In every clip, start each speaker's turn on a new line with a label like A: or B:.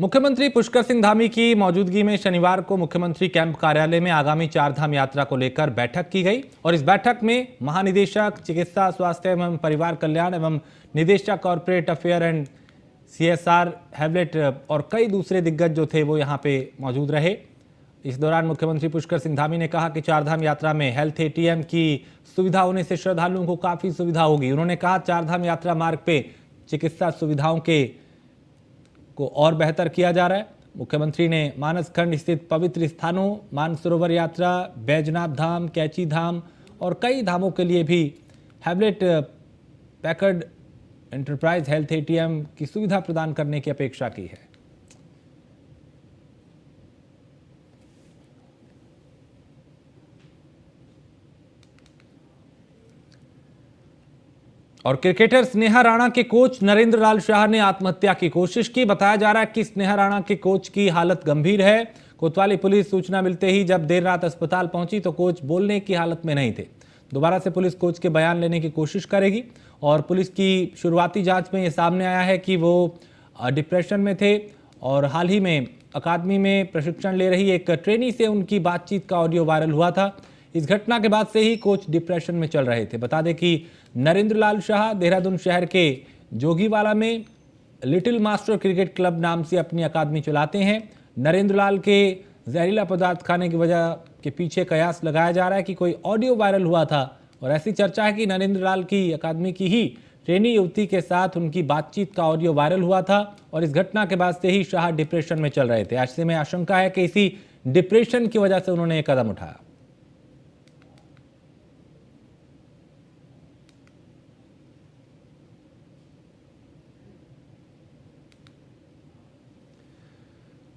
A: मुख्यमंत्री पुष्कर सिंह धामी की मौजूदगी में शनिवार को मुख्यमंत्री कैंप कार्यालय में आगामी चारधाम यात्रा को लेकर बैठक की गई और इस बैठक में महानिदेशक चिकित्सा स्वास्थ्य एवं परिवार कल्याण एवं निदेशक corporate affair and CSR Hewlett और कई दूसरे दिग्गज जो थे वो यहाँ पे मौजूद रहे। इस दौरान मुख्यमंत्री पुष्कर सिंह धामी ने कहा कि चारधाम यात्रा में हेल्थ एटीएम की सुविधा होने से श्रद्धालुओं को काफी सुविधा होगी। उन्होंने कहा चारधाम यात्रा मार्ग पे चिकित्सा सुविधाओं को और बेहतर किया जा रहा है। मुख्यमंत्री ने मानसखंड स्थित पवित्र स्थानों मानसरोवर यात्रा, बैजनाथ धाम, कैची धाम और कई धामों के लिए भी Hewlett Packard enterprise health ATM की सुविधा प्रदान करने की अपेक्षा की है। और क्रिकेटर स्नेहा राणा के कोच नरेंद्र लाल शाह ने आत्महत्या की कोशिश की। बताया जा रहा है कि स्नेहा राणा के कोच की हालत गंभीर है। कोतवाली पुलिस सूचना मिलते ही जब देर रात अस्पताल पहुंची तो कोच बोलने की हालत में नहीं थे। दोबारा से पुलिस कोच के बयान लेने की कोशिश करेगी और पुलिस की शुरुआती जांच में यह सामने आया है कि वो डिप्रेशन में थे और हाल ही में अकादमी में प्रशिक्षण ले रही एक ट्रेनी से उनकी बातचीत का ऑडियो वायरल हुआ था। इस घटना के बाद से ही कोच डिप्रेशन में चल रहे थे। बता दें कि नरेंद्र लाल शाह देहरादून शहर के जोगीवाला में लिटिल मास्टर क्रिकेट क्लब नाम से अपनी अकादमी चलाते हैं। नरेंद्र लाल के जहरीला पदार्थ खाने की वजह के पीछे कयास लगाया जा रहा है कि कोई ऑडियो वायरल हुआ था और ऐसी चर्चा है कि नरेंद्र लाल की अकादमी की ही ट्रेनी युवती के साथ उनकी बातचीत का ऑडियो वायरल हुआ था और इस घटना के बाद से ही शाह डिप्रेशन में चल रहे थे। ऐसे में आशंका है कि इसी डिप्रेशन की वजह से उन्होंने एक कदम उठाया।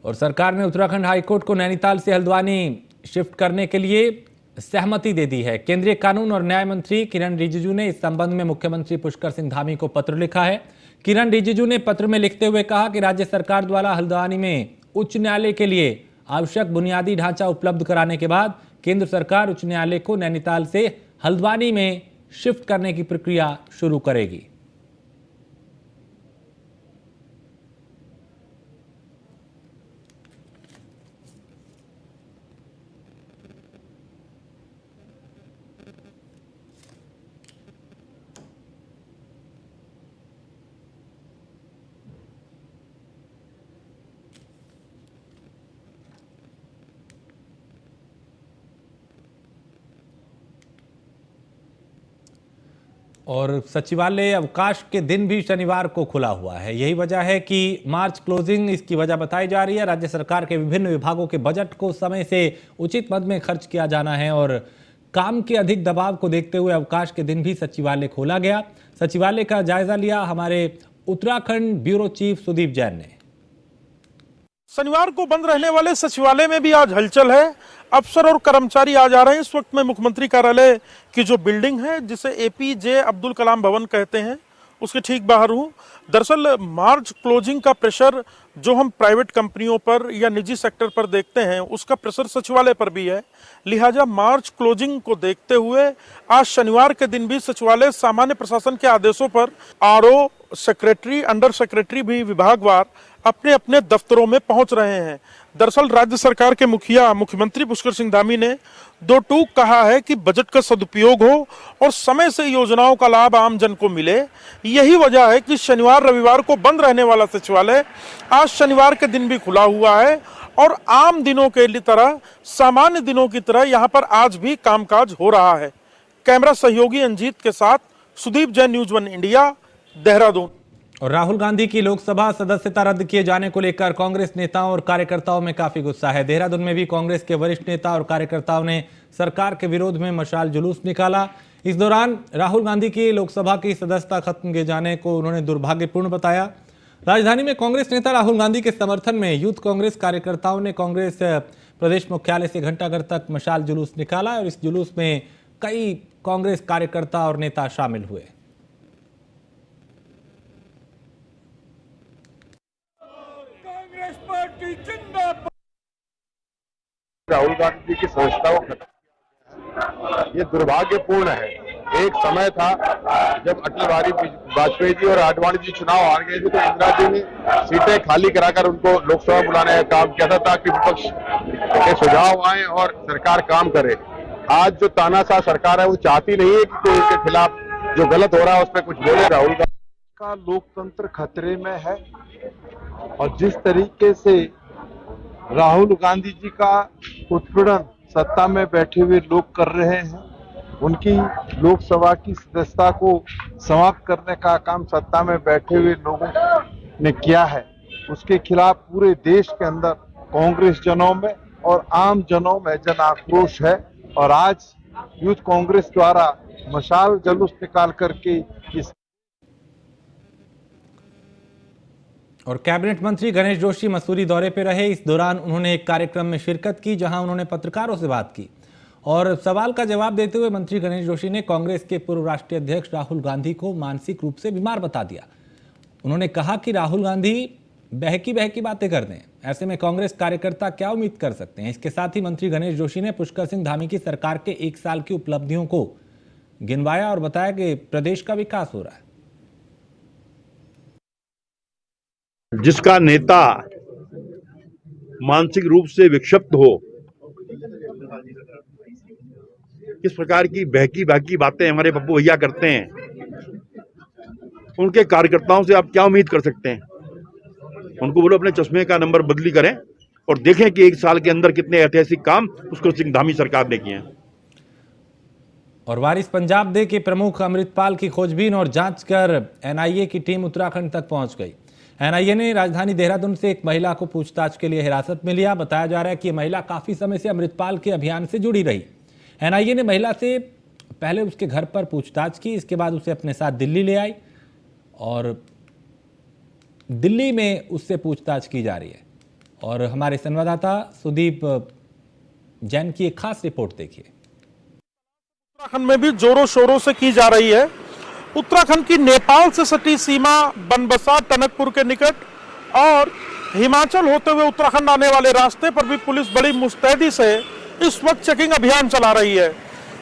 A: और सरकार ने उत्तराखंड हाईकोर्ट को नैनीताल से हल्द्वानी शिफ्ट करने के लिए सहमति दे दी है। केंद्रीय कानून और न्याय मंत्री किरण रिजिजू ने इस संबंध में मुख्यमंत्री पुष्कर सिंह धामी को पत्र लिखा है। किरण रिजिजू ने पत्र में लिखते हुए कहा कि राज्य सरकार द्वारा हल्द्वानी में उच्च न्यायालय के लिए आवश्यक बुनियादी ढांचा उपलब्ध कराने के बाद केंद्र सरकार उच्च न्यायालय को नैनीताल से हल्द्वानी में शिफ्ट करने की प्रक्रिया शुरू करेगी। और सचिवालय अवकाश के दिन भी शनिवार को खुला हुआ है। यही वजह है कि मार्च क्लोजिंग इसकी वजह बताई जा रही है। राज्य सरकार के विभिन्न विभागों के बजट को समय से उचित मद में खर्च किया जाना है और काम के अधिक दबाव को देखते हुए अवकाश के दिन भी सचिवालय खोला गया। सचिवालय का जायजा लिया हमारे उत्तराखंड ब्यूरो चीफ सुदीप जैन ने।
B: शनिवार को बंद रहने वाले सचिवालय में भी आज हलचल है। अफसर और कर्मचारी आ जा रहे हैं। इस वक्त मैं मुख्यमंत्री कार्यालय की जो बिल्डिंग है जिसे एपीजे अब्दुल कलाम भवन कहते हैं उसके ठीक बाहर हूँ। दरअसल मार्च क्लोजिंग का प्रेशर जो हम प्राइवेट कंपनियों पर या निजी सेक्टर पर देखते हैं उसका प्रेशर सचिवालय पर भी है। लिहाजा मार्च क्लोजिंग को देखते हुए आज शनिवार के दिन भी सचिवालय सामान्य प्रशासन के आदेशों पर आरओ, सेक्रेटरी, अंडर सेक्रेटरी भी विभागवार अपने अपने दफ्तरों में पहुंच रहे हैं। दरअसल राज्य सरकार के मुखिया मुख्यमंत्री पुष्कर सिंह धामी ने दो टूक कहा है कि बजट का सदुपयोग हो और समय से योजनाओं का लाभ आम जन को मिले। यही वजह है कि शनिवार रविवार को बंद रहने वाला सचिवालय आज शनिवार के दिन भी खुला हुआ है और आम दिनों के तरह, सामान्य दिनों की तरह यहाँ पर आज भी कामकाज हो रहा है। कैमरा सहयोगी अंजीत के साथ सुदीप जैन, न्यूज 1 इंडिया, देहरादून।
A: और राहुल गांधी की लोकसभा सदस्यता रद्द किए जाने को लेकर कांग्रेस नेताओं और कार्यकर्ताओं में काफी गुस्सा है। देहरादून में भी कांग्रेस के वरिष्ठ नेता और कार्यकर्ताओं ने सरकार के विरोध में मशाल जुलूस निकाला। इस दौरान राहुल गांधी की लोकसभा की सदस्यता खत्म किए जाने को उन्होंने दुर्भाग्यपूर्ण बताया। राजधानी में कांग्रेस नेता राहुल गांधी के समर्थन में यूथ कांग्रेस कार्यकर्ताओं ने कांग्रेस प्रदेश मुख्यालय से घंटाघर तक मशाल जुलूस निकाला और इस जुलूस में कई कांग्रेस कार्यकर्ता और नेता शामिल हुए।
C: राहुल गांधी की संस्थाओं को ये दुर्भाग्यपूर्ण है। एक समय था जब अटल बिहारी वाजपेयी जी और आडवाणी जी चुनाव हार गए थे तो इंदिरा जी ने सीटें खाली कराकर उनको लोकसभा बुलाने का काम किया था ताकि विपक्ष के सुझाव आए और सरकार काम करे। आज जो तानाशाह सरकार है वो चाहती नहीं है कि कोई उनके खिलाफ जो गलत हो रहा है उस पर कुछ बोले। राहुल का लोकतंत्र खतरे में है और जिस तरीके से राहुल गांधी जी का उत्पीड़न सत्ता में बैठे हुए लोग कर रहे हैं, उनकी लोकसभा की सदस्यता को समाप्त करने का काम सत्ता में बैठे हुए लोगों ने किया है, उसके खिलाफ पूरे देश के अंदर कांग्रेस जनों में और आम जनों में जन आक्रोश है। और आज यूथ कांग्रेस द्वारा मशाल जुलूस निकाल करके इस
A: और कैबिनेट मंत्री गणेश जोशी मसूरी दौरे पर रहे। इस दौरान उन्होंने एक कार्यक्रम में शिरकत की जहां उन्होंने पत्रकारों से बात की और सवाल का जवाब देते हुए मंत्री गणेश जोशी ने कांग्रेस के पूर्व राष्ट्रीय अध्यक्ष राहुल गांधी को मानसिक रूप से बीमार बता दिया। उन्होंने कहा कि राहुल गांधी बहकी बहकी बातें करते हैं, ऐसे में कांग्रेस कार्यकर्ता क्या उम्मीद कर सकते हैं। इसके साथ ही मंत्री गणेश जोशी ने पुष्कर सिंह धामी की सरकार के 1 साल की उपलब्धियों को गिनवाया और बताया कि प्रदेश का विकास हो रहा है।
D: जिसका नेता मानसिक रूप से विक्षिप्त हो, किस प्रकार की बहकी बहकी बातें हमारे पप्पू भैया करते हैं, उनके कार्यकर्ताओं से आप क्या उम्मीद कर सकते हैं। उनको बोलो अपने चश्मे का नंबर बदली करें और देखें कि 1 साल के अंदर कितने ऐतिहासिक काम पुष्कर सिंह धामी सरकार ने किए हैं।
A: और वारिस पंजाब डे के प्रमुख अमृतपाल की खोजबीन और जांच कर एनआईए की टीम उत्तराखंड तक पहुंच गई। एनआईए ने राजधानी देहरादून से एक महिला को पूछताछ के लिए हिरासत में लिया। बताया जा रहा है कि यह महिला काफी समय से अमृतपाल के अभियान से जुड़ी रही। एनआईए ने महिला से पहले उसके घर पर पूछताछ की, इसके बाद उसे अपने साथ दिल्ली ले आई और दिल्ली में उससे पूछताछ की जा रही है। और हमारे संवाददाता सुदीप जैन की एक खास रिपोर्ट देखिए।
B: उत्तराखंड में भी जोरों शोरों से की जा रही है। उत्तराखंड की नेपाल से सटी सीमा बनबसा टनकपुर के निकट और हिमाचल होते हुए उत्तराखंड आने वाले रास्ते पर भी पुलिस बड़ी मुस्तैदी से इस वक्त चेकिंग अभियान चला रही है।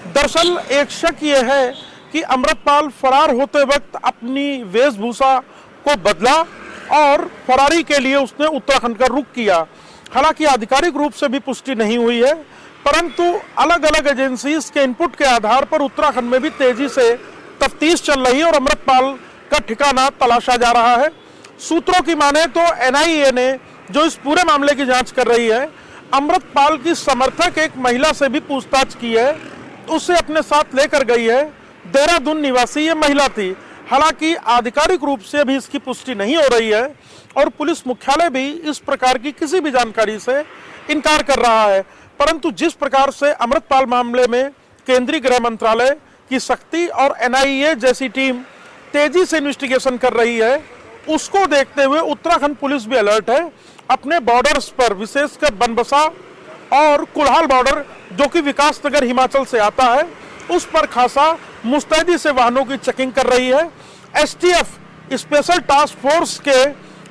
B: दरअसल एक शक यह है कि अमृतपाल फरार होते वक्त अपनी वेशभूषा को बदला और फरारी के लिए उसने उत्तराखंड का रुख किया। हालांकि आधिकारिक रूप से भी पुष्टि नहीं हुई है, परंतु अलग अलग एजेंसीज के इनपुट के आधार पर उत्तराखंड में भी तेजी से तफ्तीश चल रही है और अमृतपाल का ठिकाना तलाशा जा रहा है। सूत्रों की माने तो एनआईए ने जो इस पूरे मामले की जांच कर रही है, अमृतपाल की समर्थक एक महिला से भी पूछताछ की है, उसे अपने साथ लेकर गई है। देहरादून निवासी ये महिला थी। हालांकि आधिकारिक रूप से अभी इसकी पुष्टि नहीं हो रही है और पुलिस मुख्यालय भी इस प्रकार की किसी भी जानकारी से इनकार कर रहा है। परंतु जिस प्रकार से अमृतपाल मामले में केंद्रीय गृह मंत्रालय की सख्ती और एनआईए जैसी टीम तेजी से इन्वेस्टिगेशन कर रही है, उसको देखते हुए उत्तराखंड पुलिस भी अलर्ट है। अपने बॉर्डर्स पर विशेषकर बनबसा और कुल्हाल बॉर्डर जो कि विकासनगर हिमाचल से आता है, उस पर खासा मुस्तैदी से वाहनों की चेकिंग कर रही है। एसटीएफ स्पेशल टास्क फोर्स के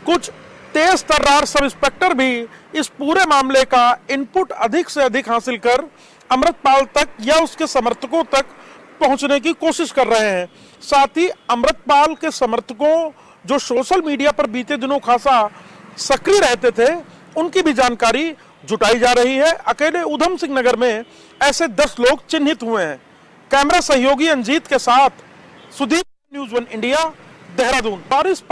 B: कुछ तेज तर्रार सब इंस्पेक्टर भी इस पूरे मामले का इनपुट अधिक से अधिक हासिल कर अमृतपाल तक या उसके समर्थकों तक पहुंचने की कोशिश कर रहे हैं। साथ ही अमृतपाल के समर्थकों जो सोशल मीडिया पर बीते दिनों खासा सक्रिय रहते थे, उनकी भी जानकारी जुटाई जा रही है। अकेले उधम सिंह नगर में ऐसे 10 लोग चिन्हित हुए हैं। कैमरा सहयोगी अंजीत के साथ सुदीप, न्यूज़ 1 इंडिया, देहरादून। बारिश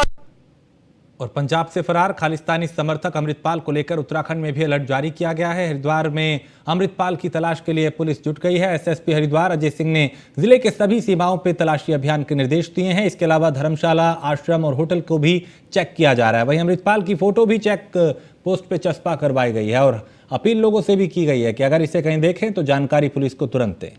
A: और पंजाब से फरार खालिस्तानी समर्थक अमृतपाल को लेकर उत्तराखंड में भी अलर्ट जारी किया गया है। हरिद्वार में अमृतपाल की तलाश के लिए पुलिस जुट गई है। एसएसपी हरिद्वार अजय सिंह ने जिले के सभी सीमाओं पर तलाशी अभियान के निर्देश दिए हैं। इसके अलावा धर्मशाला, आश्रम और होटल को भी चेक किया जा रहा है। वहीं अमृतपाल की फोटो भी चेक पोस्ट पे चस्पा करवाई गई है और अपील लोगों से भी की गई है कि अगर इसे कहीं देखें तो जानकारी पुलिस को तुरंत दें।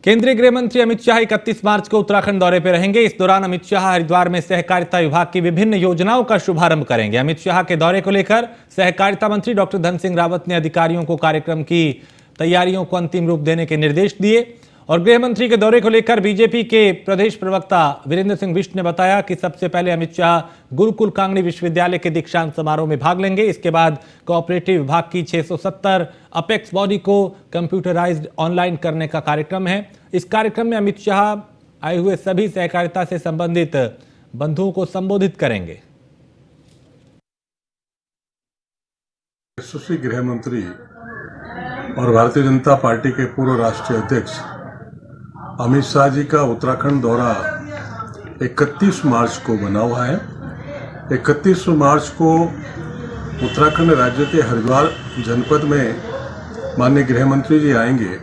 A: केंद्रीय गृह मंत्री अमित शाह 31 मार्च को उत्तराखंड दौरे पर रहेंगे। इस दौरान अमित शाह हरिद्वार में सहकारिता विभाग की विभिन्न योजनाओं का शुभारंभ करेंगे। अमित शाह के दौरे को लेकर सहकारिता मंत्री डॉक्टर धन सिंह रावत ने अधिकारियों को कार्यक्रम की तैयारियों को अंतिम रूप देने के निर्देश दिए और गृह मंत्री के दौरे को लेकर बीजेपी के प्रदेश प्रवक्ता वीरेंद्र सिंह बिष्ट ने बताया कि सबसे पहले अमित शाह गुरुकुल कांगड़ी विश्वविद्यालय के दीक्षांत समारोह में भाग लेंगे। इसके बाद कोऑपरेटिव विभाग की 670 अपेक्स बॉडी को कंप्यूटराइज्ड ऑनलाइन करने का कार्यक्रम है। इस कार्यक्रम में अमित शाह आए हुए सभी सहकारिता से संबंधित बंधुओं को संबोधित करेंगे।
E: यशस्वी गृह मंत्री और भारतीय जनता पार्टी के पूर्व राष्ट्रीय अध्यक्ष अमित शाह जी का उत्तराखंड दौरा 31 मार्च को बना हुआ है। 31 मार्च को उत्तराखंड राज्य के हरिद्वार जनपद में माननीय गृह मंत्री जी आएंगे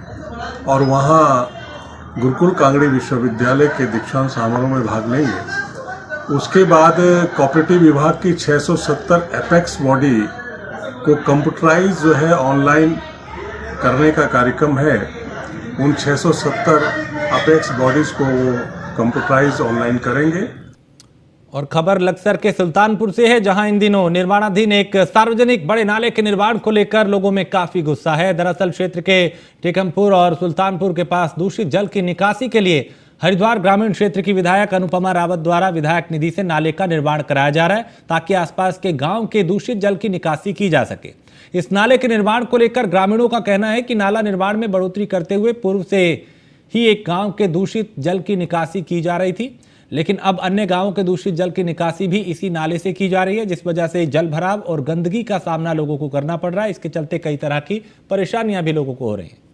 E: और वहां गुरुकुल कांगड़ी विश्वविद्यालय के दीक्षांत समारोह में भाग लेंगे। उसके बाद कोऑपरेटिव विभाग की 670 एपेक्स बॉडी को कंप्यूटराइज जो है ऑनलाइन करने का कार्यक्रम है। उन 670 अपेक्स बॉडीज को वो कंप्यूटराइज ऑनलाइन करेंगे।
A: और खबर लक्सर के सुल्तानपुर से है, जहां इन दिनों निर्माणाधीन एक सार्वजनिक बड़े नाले के निर्माण को लेकर लोगों में काफी गुस्सा है। दरअसल क्षेत्र के टेकमपुर और सुल्तानपुर के पास दूषित जल की निकासी के लिए हरिद्वार ग्रामीण क्षेत्र की विधायक अनुपमा रावत द्वारा विधायक निधि से नाले का निर्माण कराया जा रहा है, ताकि आसपास के गांव के दूषित जल की निकासी की जा सके। इस नाले के निर्माण को लेकर ग्रामीणों का कहना है कि नाला निर्माण में बढ़ोतरी करते हुए पूर्व से ही एक गांव के दूषित जल की निकासी की जा रही थी, लेकिन अब अन्य गांवों के दूषित जल की निकासी भी इसी नाले से की जा रही है, जिस वजह से जल भराव और गंदगी का सामना लोगों को करना पड़ रहा है। इसके चलते कई तरह की परेशानियां भी लोगों को हो रही हैं।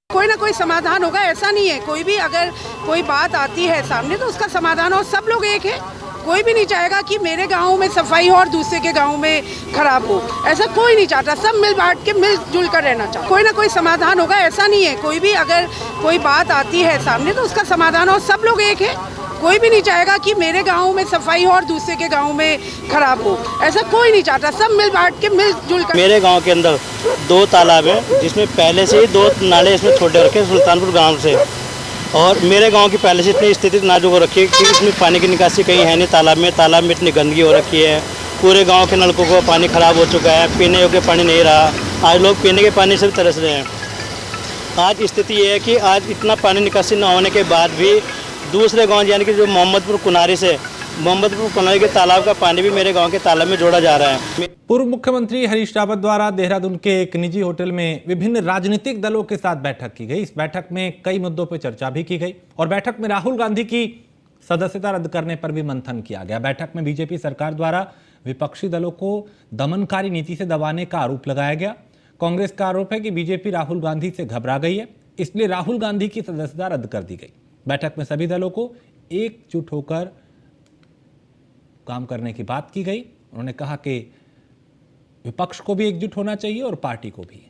F: कोई ना कोई समाधान होगा, ऐसा नहीं है। कोई भी अगर कोई बात आती है सामने तो उसका समाधान हो। सब लोग एक है, कोई भी नहीं चाहेगा कि मेरे गांव में सफाई हो और दूसरे के गांव में खराब हो। ऐसा कोई नहीं चाहता, सब मिल बांट के मिलजुल कर रहना चाहता। कोई ना कोई समाधान होगा, ऐसा नहीं है। कोई भी अगर कोई बात आती है सामने तो उसका समाधान हो। सब लोग एक है, कोई भी नहीं चाहेगा कि मेरे गांव में सफाई हो और दूसरे के गांव में खराब हो। ऐसा कोई नहीं चाहता, सब मिल बांट के मिलजुल कर।
G: मेरे गांव के अंदर 2 तालाब है, जिसमें पहले से ही 2 नाले इसमें छोटे रखे सुल्तानपुर गांव से। और मेरे गांव की पहले से इतनी स्थिति नाजुक हो रखी है कि इसमें पानी की निकासी कहीं है नहीं। तालाब में इतनी गंदगी हो रखी है। पूरे गांव के नलकों का पानी खराब हो चुका है, पीने योग्य पानी नहीं रहा। आज लोग पीने के पानी से भी तरस रहे हैं। आज स्थिति ये है कि आज इतना पानी निकासी न होने के बाद भी दूसरे गांव यानी कि जो मोहम्मदपुर कुनारी के तालाब का पानी भी मेरे गांव के तालाब में जोड़ा जा रहा है।
A: पूर्व मुख्यमंत्री हरीश रावत द्वारा देहरादून के एक निजी होटल में विभिन्न राजनीतिक दलों के साथ बैठक की गई। इस बैठक में कई मुद्दों पर चर्चा भी की गई और बैठक में राहुल गांधी की सदस्यता रद्द करने पर भी मंथन किया गया। बैठक में बीजेपी सरकार द्वारा विपक्षी दलों को दमनकारी नीति से दबाने का आरोप लगाया गया। कांग्रेस का आरोप है कि बीजेपी राहुल गांधी से घबरा गई है, इसलिए राहुल गांधी की सदस्यता रद्द कर दी गई। बैठक में सभी दलों को एकजुट होकर काम करने की बात की गई। उन्होंने कहा कि विपक्ष को भी एकजुट होना चाहिए और पार्टी को भी।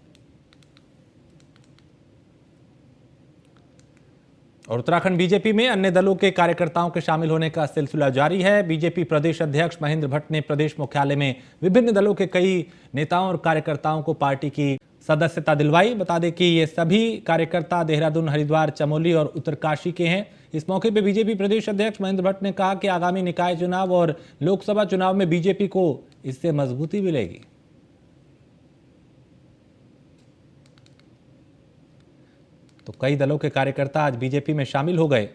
A: और उत्तराखंड बीजेपी में अन्य दलों के कार्यकर्ताओं के शामिल होने का सिलसिला जारी है। बीजेपी प्रदेश अध्यक्ष महेंद्र भट्ट ने प्रदेश मुख्यालय में विभिन्न दलों के कई नेताओं और कार्यकर्ताओं को पार्टी की सदस्यता दिलवाई। बता दें कि ये सभी कार्यकर्ता देहरादून, हरिद्वार, चमोली और उत्तरकाशी के हैं। इस मौके पर बीजेपी प्रदेश अध्यक्ष महेंद्र भट्ट ने कहा कि आगामी निकाय चुनाव और लोकसभा चुनाव में बीजेपी को इससे मजबूती मिलेगी। तो कई दलों के कार्यकर्ता आज बीजेपी में शामिल हो गए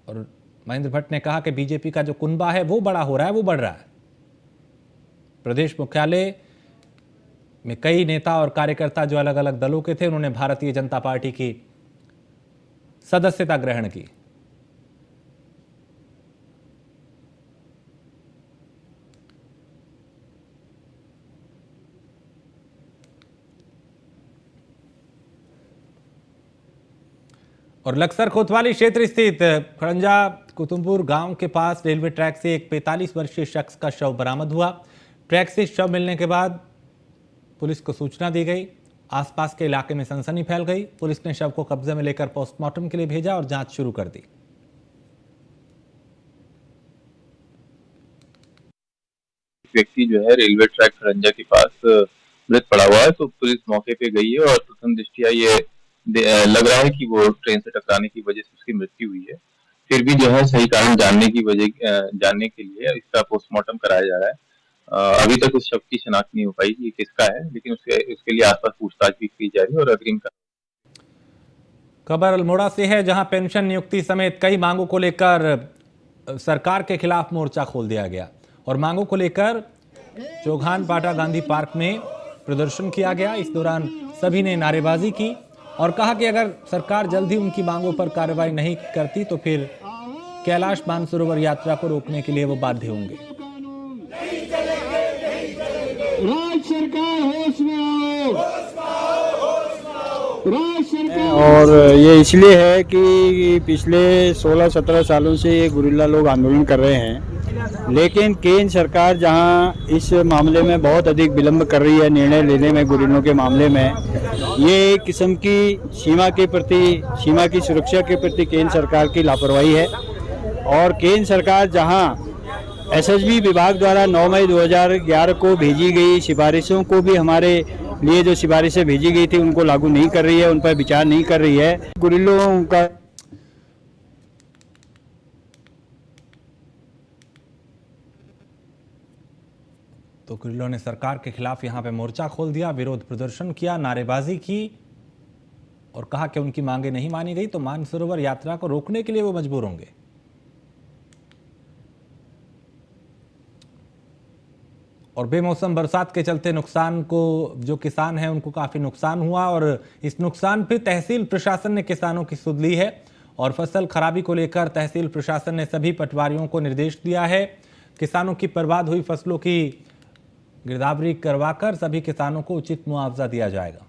A: और महेंद्र भट्ट ने कहा कि बीजेपी का जो कुनबा है वो बड़ा हो रहा है, वो बढ़ रहा है। प्रदेश मुख्यालय में कई नेता और कार्यकर्ता जो अलग अलग दलों के थे, उन्होंने भारतीय जनता पार्टी की सदस्यता ग्रहण की। और लक्सर कोतवाली क्षेत्र स्थित खड़ंजा कुतुमपुर गांव के पास रेलवे ट्रैक से एक 45 वर्षीय शख्स का शव बरामद हुआ। ट्रैक से शव मिलने के बाद पुलिस को सूचना दी गई। आसपास के इलाके में सनसनी फैल गई। पुलिस ने शव को कब्जे में लेकर पोस्टमार्टम के लिए भेजा और जांच शुरू कर दी।
H: व्यक्ति जो है रेलवे ट्रैक खड़ंजा के पास मृत पड़ा हुआ है, तो पुलिस मौके पे गई है और प्रथम दृष्टया ये लग रहा है कि वो ट्रेन से टकराने की वजह से उसकी मृत्यु हुई है। फिर भी जो है सही कारण जानने के लिए इसका पोस्टमार्टम कराया जा रहा है। अभी तक उस शव की शिनाख्त नहीं हो पाई कि ये किसका है, लेकिन उसके लिए आसपास पूछताछ भी की जा रही है और अग्रिम
A: खबर अल्मोड़ा से है, जहां पेंशन नियुक्ति समेत कई मांगों को लेकर सरकार के खिलाफ मोर्चा खोल दिया गया और मांगों को लेकर चौघान पाटा गांधी पार्क में प्रदर्शन किया गया। इस दौरान सभी ने नारेबाजी की और कहा कि अगर सरकार जल्द ही उनकी मांगों पर कार्रवाई नहीं करती तो फिर कैलाश मानसरोवर यात्रा को रोकने के लिए वो बाध्य होंगे।
I: राज्य सरकार होश में आओ। और ये इसलिए है कि पिछले 16-17 सालों से ये गुरिल्ला लोग आंदोलन कर रहे हैं, लेकिन केंद्र सरकार जहां इस मामले में बहुत अधिक विलंब कर रही है निर्णय लेने में, गुरिल्लों के मामले में, ये एक किस्म की सीमा की सुरक्षा के प्रति केंद्र सरकार की लापरवाही है। और केंद्र सरकार जहां एसएसबी विभाग द्वारा 9 मई 2011 को भेजी गई सिफारिशों को भी हमारे लिए जो सिफारिशें भेजी गई थी उनको लागू नहीं कर रही है, उन पर विचार नहीं कर रही है। गुरिल्लों का
A: तो गुरिल्लों ने सरकार के खिलाफ यहां पे मोर्चा खोल दिया, विरोध प्रदर्शन किया, नारेबाजी की और कहा कि उनकी मांगे नहीं मानी गई तो मानसरोवर यात्रा को रोकने के लिए वो मजबूर होंगे। और बेमौसम बरसात के चलते नुकसान को जो किसान हैं उनको काफ़ी नुकसान हुआ और इस नुकसान पर तहसील प्रशासन ने किसानों की सुध ली है और फसल खराबी को लेकर तहसील प्रशासन ने सभी पटवारियों को निर्देश दिया है। किसानों की बर्बाद हुई फसलों की गिरदावरी करवाकर सभी किसानों को उचित मुआवजा दिया जाएगा।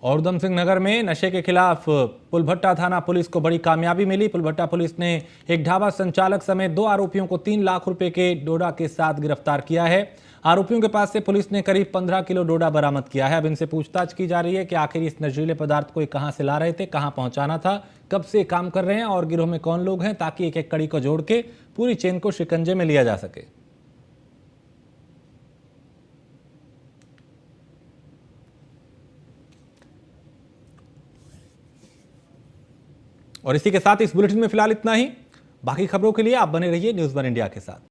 A: और उधम सिंह नगर में नशे के खिलाफ पुलभट्टा थाना पुलिस को बड़ी कामयाबी मिली। पुलभट्टा पुलिस ने एक ढाबा संचालक समेत 2 आरोपियों को 3 लाख रुपए के डोडा के साथ गिरफ्तार किया है। आरोपियों के पास से पुलिस ने करीब 15 किलो डोडा बरामद किया है। अब इनसे पूछताछ की जा रही है कि आखिर इस नशीले पदार्थ को कहां से ला रहे थे, कहां पहुंचाना था, कब से काम कर रहे हैं और गिरोह में कौन लोग हैं, ताकि एक एक कड़ी को जोड़ के पूरी चेन को शिकंजे में लिया जा सके। और इसी के साथ इस बुलेटिन में फिलहाल इतना ही। बाकी खबरों के लिए आप बने रहिए न्यूज़ 1 इंडिया के साथ।